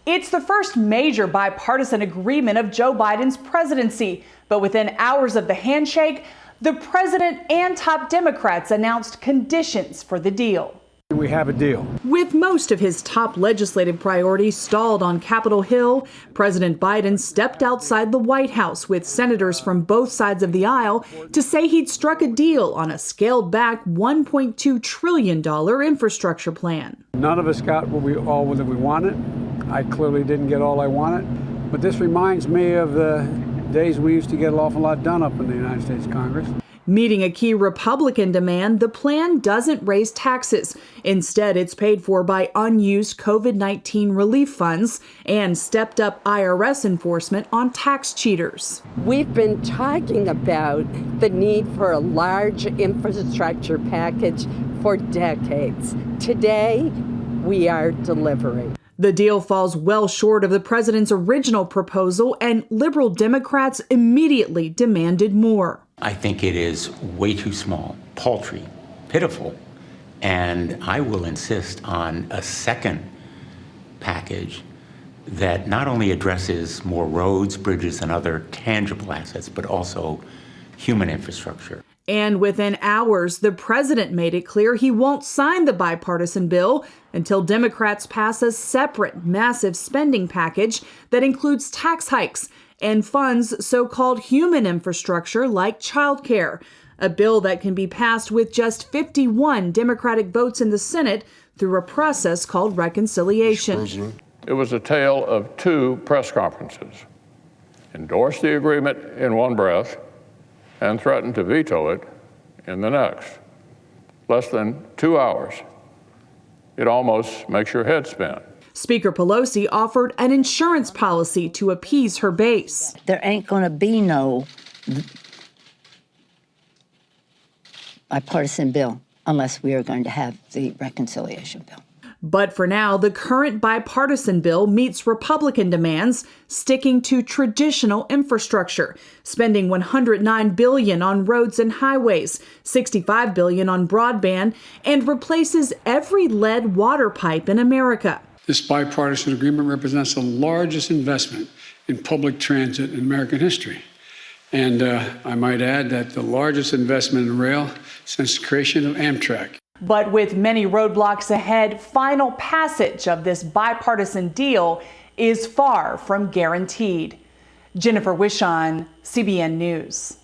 It's the first major bipartisan agreement of Joe Biden's presidency, but within hours of the handshake, the president and top Democrats announced conditions for the deal. We have a deal. With most of his top legislative priorities stalled on Capitol Hill, President Biden stepped outside the White House with senators from both sides of the aisle to say he'd struck a deal on a scaled-back $1.2 trillion infrastructure plan. None of us got all that we wanted. I clearly didn't get all I wanted, but this reminds me of the days we used to get an awful lot done up in the United States Congress. Meeting a key Republican demand, the plan doesn't raise taxes. Instead, it's paid for by unused COVID-19 relief funds and stepped up IRS enforcement on tax cheaters. We've been talking about the need for a large infrastructure package for decades. Today, we are delivering. The deal falls well short of the president's original proposal, and liberal Democrats immediately demanded more. I think it is way too small, paltry, pitiful, and I will insist on a second package that not only addresses more roads, bridges, and other tangible assets, but also human infrastructure. And within hours, the president made it clear he won't sign the bipartisan bill until Democrats pass a separate, massive spending package that includes tax hikes and funds so-called human infrastructure like childcare, a bill that can be passed with just 51 Democratic votes in the Senate through a process called reconciliation. It was a tale of two press conferences. Endorsed the agreement in one breath and threatened to veto it in the next. Less than 2 hours. It almost makes your head spin. Speaker Pelosi offered an insurance policy to appease her base. There ain't going to be no bipartisan bill unless we are going to have the reconciliation bill. But for now, the current bipartisan bill meets Republican demands, sticking to traditional infrastructure, spending $109 billion on roads and highways, $65 billion on broadband, and replaces every lead water pipe in America. This bipartisan agreement represents the largest investment in public transit in American history. And I might add that the largest investment in rail since the creation of Amtrak. But with many roadblocks ahead, final passage of this bipartisan deal is far from guaranteed. Jennifer Wishon, CBN News.